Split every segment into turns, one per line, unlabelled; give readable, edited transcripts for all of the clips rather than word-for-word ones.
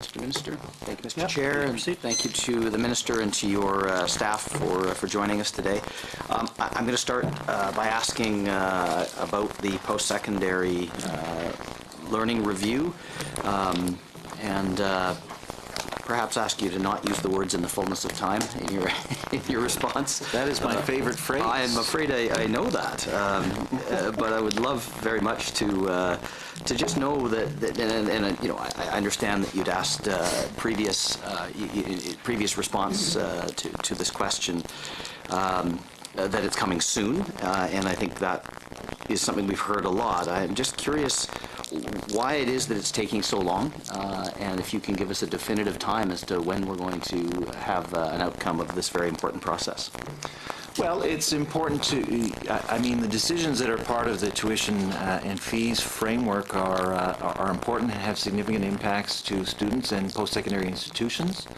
Mr. Minister. Thank you, Mr. Chair, and thank you to the Minister and to your staff for joining us today. I'm going to start by asking about the post-secondary learning review, and perhaps ask you to not use the words "in the fullness of time" in your response.
That is my favorite phrase.
I'm afraid I know that, but I would love very much to just know that, and you know, I understand that you'd asked previous response to this question that it's coming soon, and I think that is something we've heard a lot. I'm just curious why it is that it's taking so long, and if you can give us a definitive time as to when we're going to have an outcome of this very important process.
Well, it's important to, I mean, the decisions that are part of the tuition and fees framework are important and have significant impacts to students and post-secondary institutions.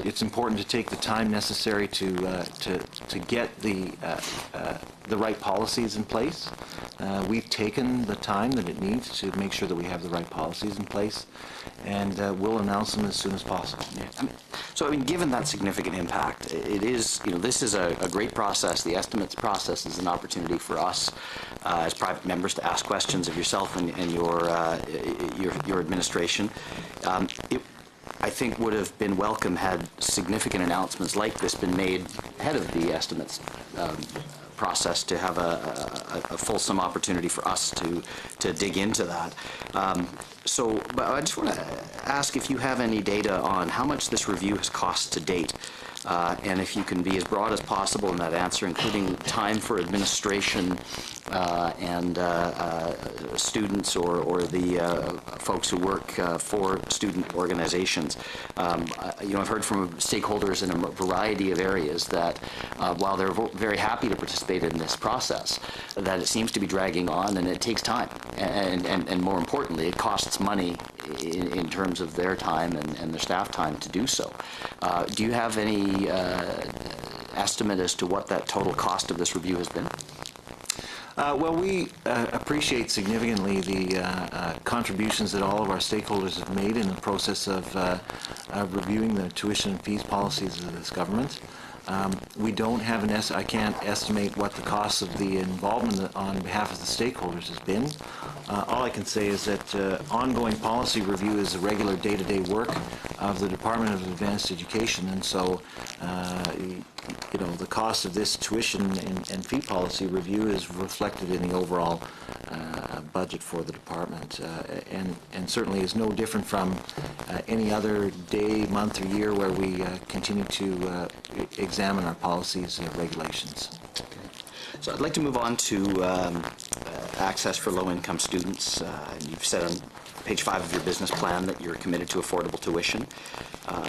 It's important to take the time necessary to get the right policies in place. We've taken the time that it needs to make sure that we have the right policies in place, and we'll announce them as soon as possible.
Yeah. I mean, given that significant impact, it is, you know, this is a great process. The estimates process is an opportunity for us as private members to ask questions of yourself and your administration. I think would have been welcome had significant announcements like this been made ahead of the estimates process, to have a fulsome opportunity for us to dig into that. But I just want to ask if you have any data on how much this review has cost to date, and if you can be as broad as possible in that answer, including time for administration and students or the folks who work for student organizations. You know, I've heard from stakeholders in a variety of areas that while they're very happy to participate in this process, that it seems to be dragging on and it takes time, and more importantly, it costs money in terms of their time and their staff time to do so. Do you have any estimate as to what that total cost of this review has been?
Well, we appreciate significantly the contributions that all of our stakeholders have made in the process of reviewing the tuition and fees policies of this government. We don't have I can't estimate what the cost of the involvement on behalf of the stakeholders has been. All I can say is that ongoing policy review is a regular day-to-day work of the Department of Advanced Education, and so you know, the cost of this tuition and fee policy review is reflected in the overall budget for the department, and certainly is no different from any other day, month, or year where we continue to examine our policies and regulations.
Okay. So I'd like to move on to access for low-income students. You've said on page 5 of your business plan that you're committed to affordable tuition,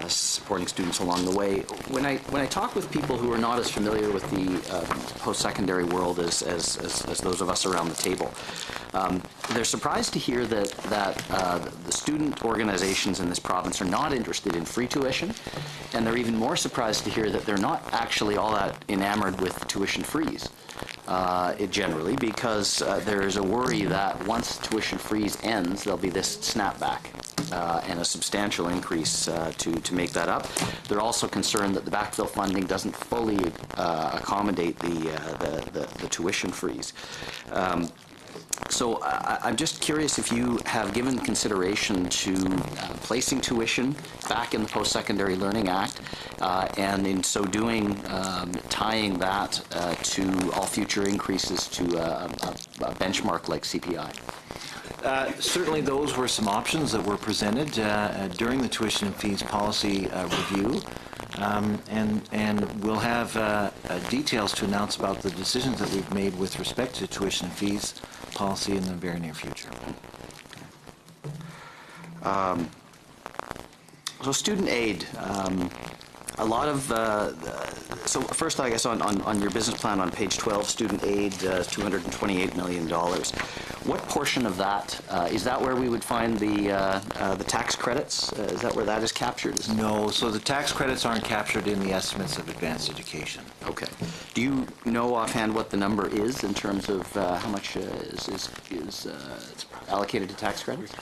supporting students along the way. When I talk with people who are not as familiar with the post-secondary world as those of us around the table, they're surprised to hear that the student organizations in this province are not interested in free tuition, and they're even more surprised to hear that they're not actually all that enamored with tuition freeze. Generally, because there is a worry that once tuition freeze ends, there'll be this snapback and a substantial increase to make that up. They're also concerned that the backfill funding doesn't fully accommodate the tuition freeze. So I'm just curious if you have given consideration to placing tuition back in the Post-Secondary Learning Act, and in so doing, tying that to all future increases to a benchmark like CPI.
Certainly those were some options that were presented during the tuition and fees policy review. And we'll have details to announce about the decisions that we've made with respect to tuition and fees policy in the very near future.
So student aid, a lot of, so first I guess on your business plan on page 12, student aid, $228 million. What portion of that, is that where we would find the tax credits? Is that where that is captured?
No, so the tax credits aren't captured in the estimates of advanced education.
Okay. Do you know offhand what the number is in terms of how much is allocated to tax credits?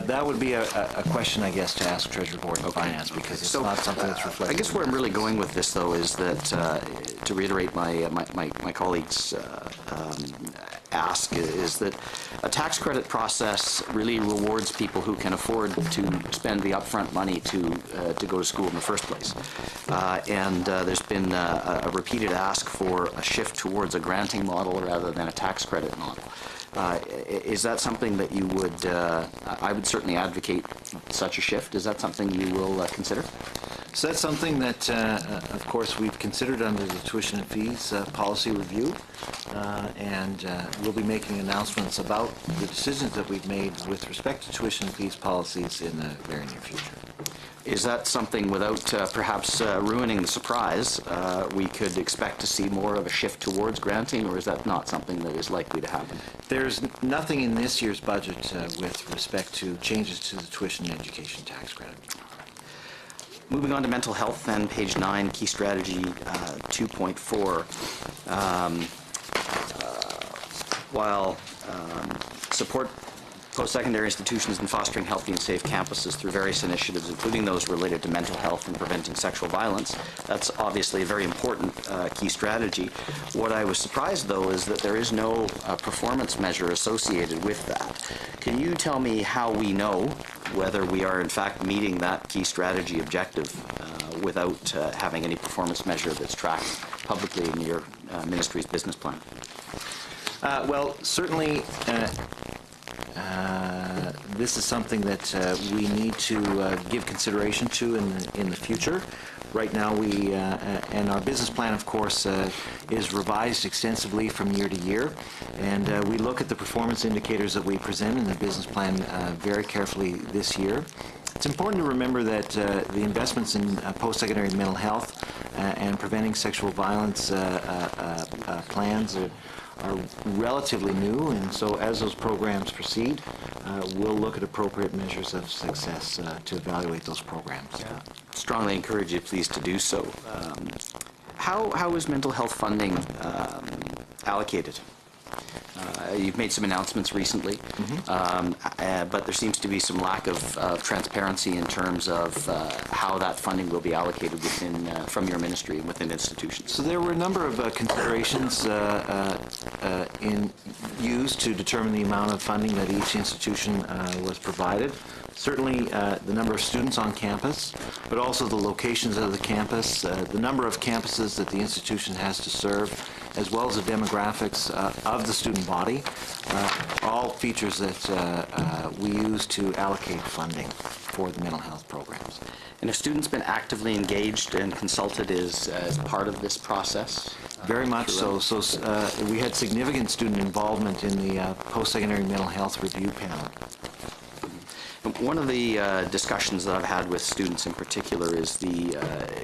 That would be a question, I guess, to ask Treasury Board and Finance, because it's not something that's reflected.
I guess where I'm really going with this, though, is that, to reiterate my colleague's ask, is that a tax credit process really rewards people who can afford to spend the upfront money to go to school in the first place. And there's been a repeated ask for a shift towards a granting model rather than a tax credit model. Is that something that you would, I would certainly advocate such a shift. Is that something you will consider?
So that's something that, of course, we've considered under the tuition and fees policy review, and we'll be making announcements about the decisions that we've made with respect to tuition and fees policies in the very near future.
Is that something, without perhaps ruining the surprise, we could expect to see more of a shift towards granting, or is that not something that is likely to happen?
There's nothing in this year's budget with respect to changes to the tuition and education tax credit.
Moving on to mental health, then, page 9, key strategy 2.4. While support post-secondary institutions in fostering healthy and safe campuses through various initiatives, including those related to mental health and preventing sexual violence. That's obviously a very important key strategy. What I was surprised, though, is that there is no performance measure associated with that. Can you tell me how we know whether we are in fact meeting that key strategy objective without having any performance measure that's tracked publicly in your ministry's business plan?
Well, certainly this is something that we need to give consideration to in the future. Right now, we and our business plan, of course, is revised extensively from year to year, and we look at the performance indicators that we present in the business plan very carefully this year. It's important to remember that the investments in post-secondary mental health and preventing sexual violence plans are relatively new, and so as those programs proceed, we'll look at appropriate measures of success to evaluate those programs.
Yeah. Strongly encourage you, please, to do so. How is mental health funding allocated? You've made some announcements recently, but there seems to be some lack of transparency in terms of how that funding will be allocated within from your ministry and within institutions.
So there were a number of considerations used to determine the amount of funding that each institution was provided. Certainly the number of students on campus, but also the locations of the campus, the number of campuses that the institution has to serve, as well as the demographics of the student body, all features that we use to allocate funding for the mental health programs.
And have students been actively engaged and consulted as part of this process?
Very much so. So we had significant student involvement in the post-secondary mental health review panel.
One of the discussions that I've had with students in particular is the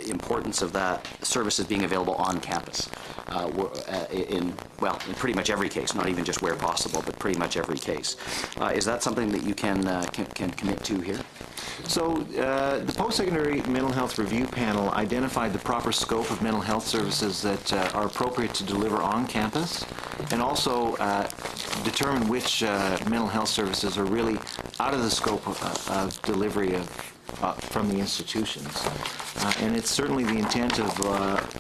importance of that services being available on campus in pretty much every case, not even just where possible, but pretty much every case. Is that something that you can commit to here?
So the post-secondary mental health review panel identified the proper scope of mental health services that are appropriate to deliver on campus, and also determine which mental health services are really out of the scope of delivery from the institutions. And it's certainly the intent of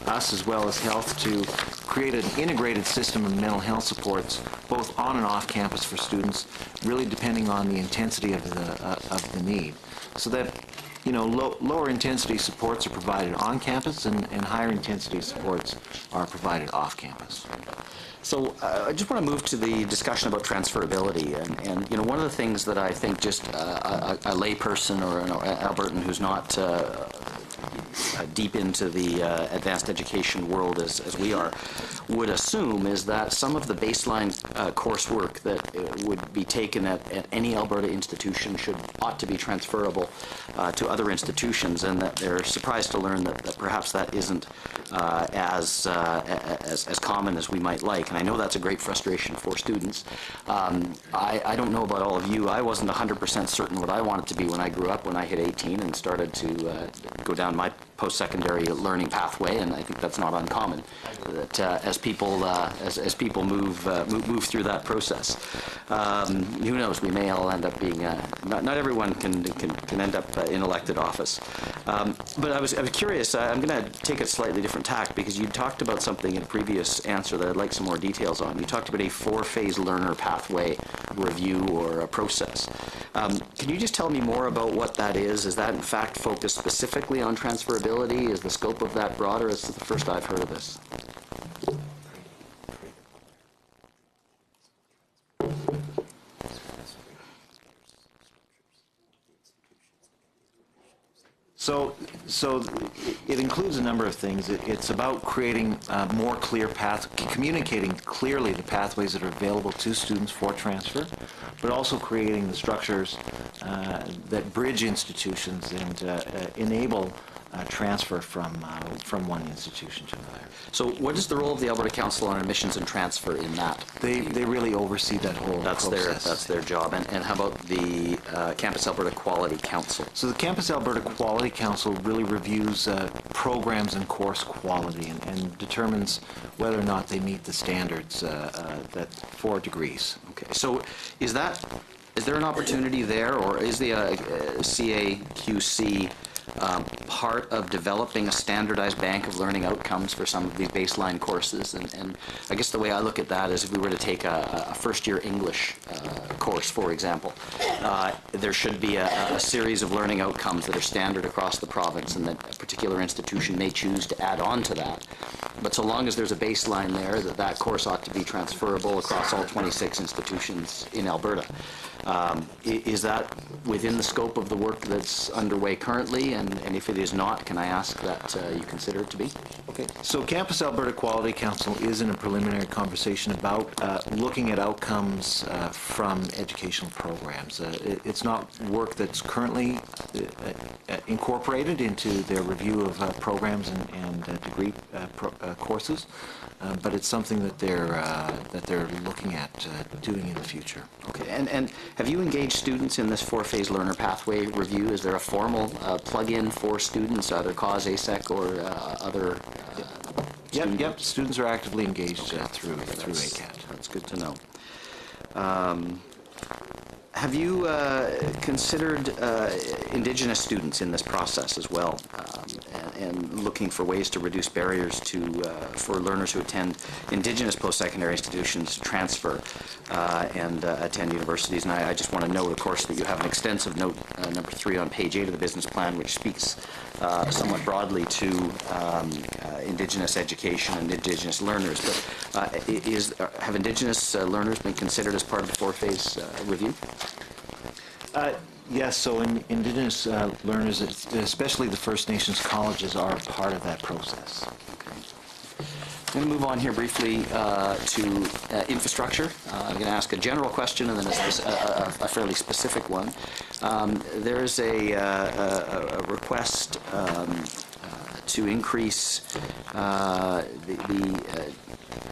us as well as health to create an integrated system of mental health supports both on and off campus for students, really depending on the intensity of the need. So that, you know, lower intensity supports are provided on campus and higher intensity supports are provided off campus.
So I just want to move to the discussion about transferability, and you know, one of the things that I think just a layperson or an Albertan who's not deep into the advanced education world as we are, would assume is that some of the baseline coursework that would be taken at any Alberta institution ought to be transferable to other institutions, and that they're surprised to learn that perhaps that isn't as common as we might like. And I know that's a great frustration for students. I don't know about all of you. I wasn't 100% certain what I wanted to be when I grew up, when I hit 18 and started to go down my post-secondary learning pathway, and I think that's not uncommon. That as people move through that process, who knows? We may all end up being not everyone can end up in elected office. But I was curious. I'm going to take a slightly different tack, because you talked about something in a previous answer that I'd like some more details on. You talked about a 4-phase learner pathway review or a process. Can you just tell me more about what that is? Is that in fact focused specifically on transferability? Is the scope of that broader? This is the first I've heard of this.
So it includes a number of things. It's about creating more clear communicating clearly the pathways that are available to students for transfer, but also creating the structures that bridge institutions and enable transfer from one institution to another.
So what is the role of the Alberta Council on Admissions and Transfer in that?
They really oversee that whole process.
That's their job. And how about the Campus Alberta Quality Council?
So the Campus Alberta Quality Council really reviews programs and course quality and determines whether or not they meet the standards that for degrees.
Okay. So is there an opportunity there, or is the CAQC part of developing a standardized bank of learning outcomes for some of these baseline courses? And I guess the way I look at that is, if we were to take a first-year English course, for example, there should be a series of learning outcomes that are standard across the province, and that a particular institution may choose to add on to that. But so long as there's a baseline there, that course ought to be transferable across all 26 institutions in Alberta. Is that within the scope of the work that's underway currently? And if it is not, can I ask that you consider it to be?
Okay. So Campus Alberta Quality Council is in a preliminary conversation about looking at outcomes from educational programs. It's not work that's currently incorporated into their review of programs and degree courses, but it's something that they're looking at doing in the future.
Okay. And have you engaged students in this 4-phase learner pathway review? Is there a formal plug-in for students, either CAUS, ASEC, or other?
Yep. Students are actively engaged through ACAT.
That's good to know. Have you considered Indigenous students in this process as well, and looking for ways to reduce barriers for learners who attend Indigenous post-secondary institutions to transfer and attend universities? And I just want to note, of course, that you have an extensive note, number 3 on page 8 of the business plan, which speaks somewhat broadly to Indigenous education and Indigenous learners. But have Indigenous learners been considered as part of the 4-phase review?
Yes, so Indigenous learners, especially the First Nations colleges, are part of that process.
Okay. I'm going to move on here briefly to infrastructure. I'm going to ask a general question and then a fairly specific one. There is a request to increase the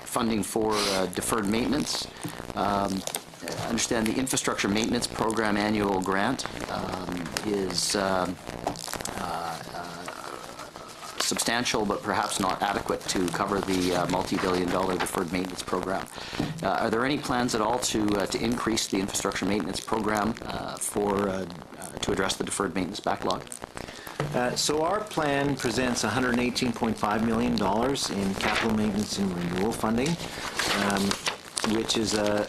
funding for deferred maintenance. I understand the Infrastructure Maintenance Program annual grant is substantial, but perhaps not adequate to cover the multi-billion-dollar deferred maintenance program. Are there any plans at all to increase the Infrastructure Maintenance Program to address the deferred maintenance backlog?
So our plan presents $118.5 million in capital maintenance and renewal funding, which is a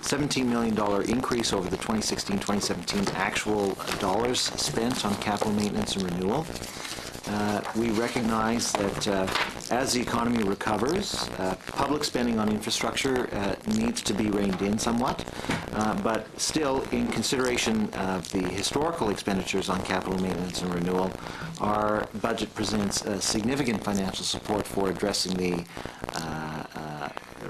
$17 million increase over the 2016-2017 actual dollars spent on capital maintenance and renewal. We recognize that as the economy recovers, public spending on infrastructure needs to be reined in somewhat, but still, in consideration of the historical expenditures on capital maintenance and renewal, our budget presents significant financial support for addressing the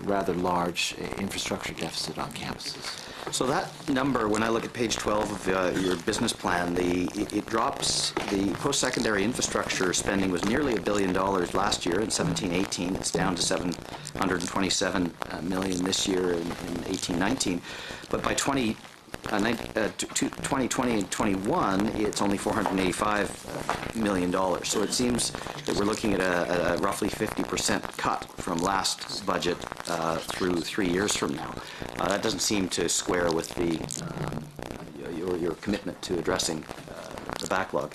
rather large infrastructure deficit on campuses.
So that number, when I look at page 12 of your business plan, it drops. The post-secondary infrastructure spending was nearly $1 billion last year in 17-18. It's down to $727 million this year in 18-19. But by 2020 and 21, it's only $485 million. So it seems that we're looking at a roughly 50% cut from last budget through 3 years from now. That doesn't seem to square with the your commitment to addressing the backlog.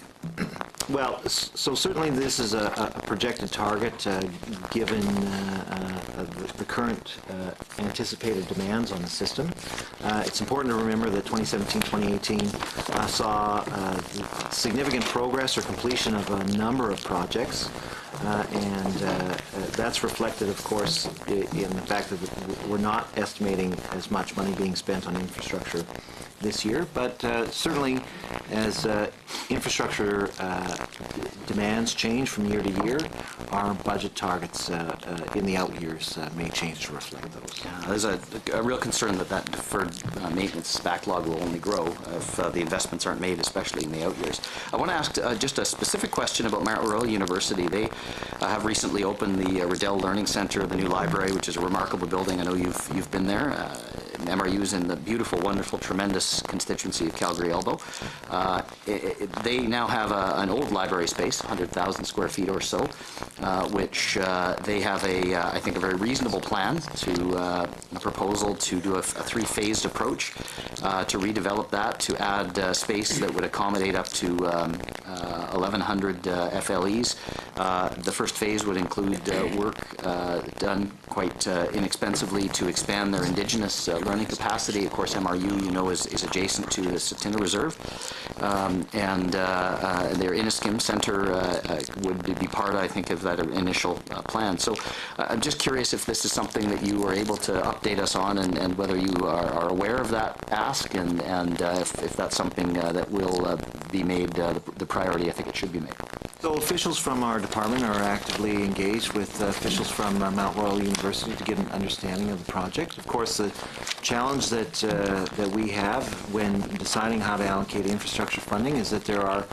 Well, so certainly this is a projected target given the current anticipated demands on the system. It's important to remember that 2017-2018 saw significant progress or completion of a number of projects. And that's reflected, of course, in the fact that we're not estimating as much money being spent on infrastructure this year, but certainly as infrastructure demands change from year to year, our budget targets in the out years may change to reflect those.
There's a real concern that deferred maintenance backlog will only grow if the investments aren't made, especially in the out years. I want to ask just a specific question about Mount Royal University. They have recently opened the Riddell Learning Center, the new library, which is a remarkable building. I know you've been there. MRU's in the beautiful, wonderful, tremendous constituency of Calgary-Elbow. They now have an old library space, 100,000 square feet or so, which they have I think a very reasonable plan to a proposal to do a three-phased approach to redevelop that, to add space that would accommodate up to 1,100 FLEs. The first phase would include work done quite inexpensively to expand their Indigenous learning capacity. Of course, MRU, you know, is adjacent to the Satina Reserve, and their Inniskim Centre would be part, I think, of that initial plan. So I'm just curious if this is something that you were able to update us on, and whether you are aware of that ask, and if that's something that will be made the priority I think it should be made.
So officials from our department are actively engaged with officials from Mount Royal University to get an understanding of the project. Of course, the challenge that we have when deciding how to allocate infrastructure funding is that there are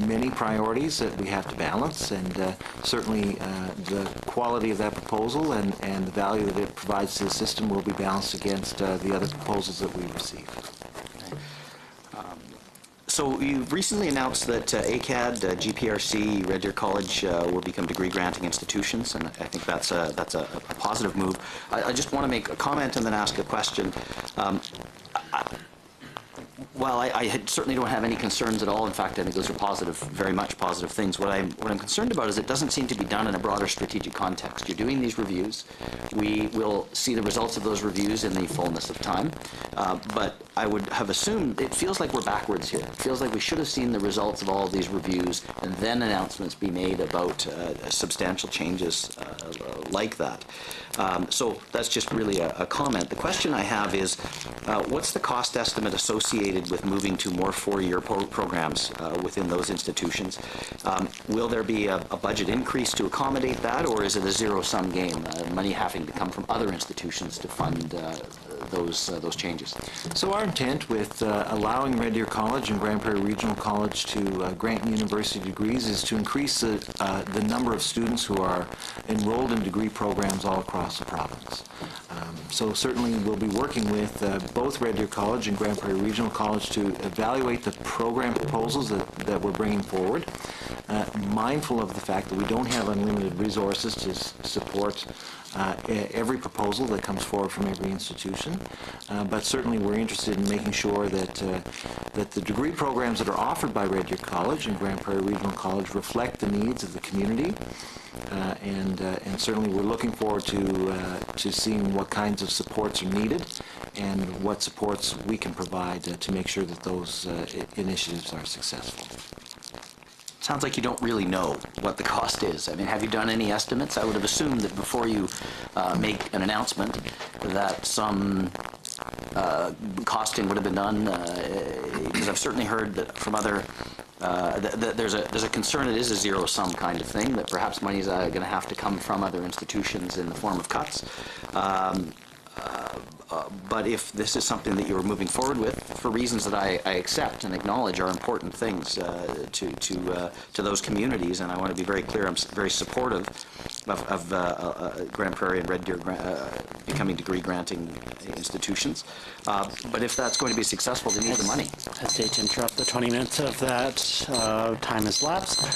many priorities that we have to balance, and certainly the quality of that proposal and the value that it provides to the system will be balanced against the other proposals that we receive.
So you've recently announced that ACAD, GPRC, Red Deer College will become degree granting institutions, and I think that's a positive move. I just want to make a comment and then ask a question. While I certainly don't have any concerns at all, in fact, I think those are positive, very much positive things. What I'm concerned about is it doesn't seem to be done in a broader strategic context. You're doing these reviews. We will see the results of those reviews in the fullness of time. But I would have assumed, it feels like we're backwards here. It feels like we should have seen the results of all of these reviews and then announcements be made about substantial changes like that. So that's just really a comment. The question I have is, what's the cost estimate associated with moving to more four-year programs within those institutions? Will there be a budget increase to accommodate that, or is it a zero-sum game, money having to come from other institutions to fund those changes?
So our intent with allowing Red Deer College and Grand Prairie Regional College to grant university degrees is to increase the number of students who are enrolled in degree programs all across the province. So certainly we'll be working with both Red Deer College and Grand Prairie Regional College to evaluate the program proposals that we're bringing forward, mindful of the fact that we don't have unlimited resources to support every proposal that comes forward from every institution, but certainly we're interested in making sure that the degree programs that are offered by Red Deer College and Grand Prairie Regional College reflect the needs of the community, and certainly we're looking forward to seeing what kinds of supports are needed and what supports we can provide to make sure that those initiatives are successful.
sounds like you don't really know what the cost is. I mean, have you done any estimates? I would have assumed that before you make an announcement that some costing would have been done, because I've certainly heard that from other, that there's a concern it is a zero-sum kind of thing, that perhaps money is going to have to come from other institutions in the form of cuts. But if this is something that you're moving forward with, for reasons that I accept and acknowledge are important things to those communities, and I want to be very clear, I'm very supportive of Grand Prairie and Red Deer becoming degree-granting institutions. But if that's going to be successful, they need the money.
I hesitate to interrupt. The 20 minutes of that time has lapsed.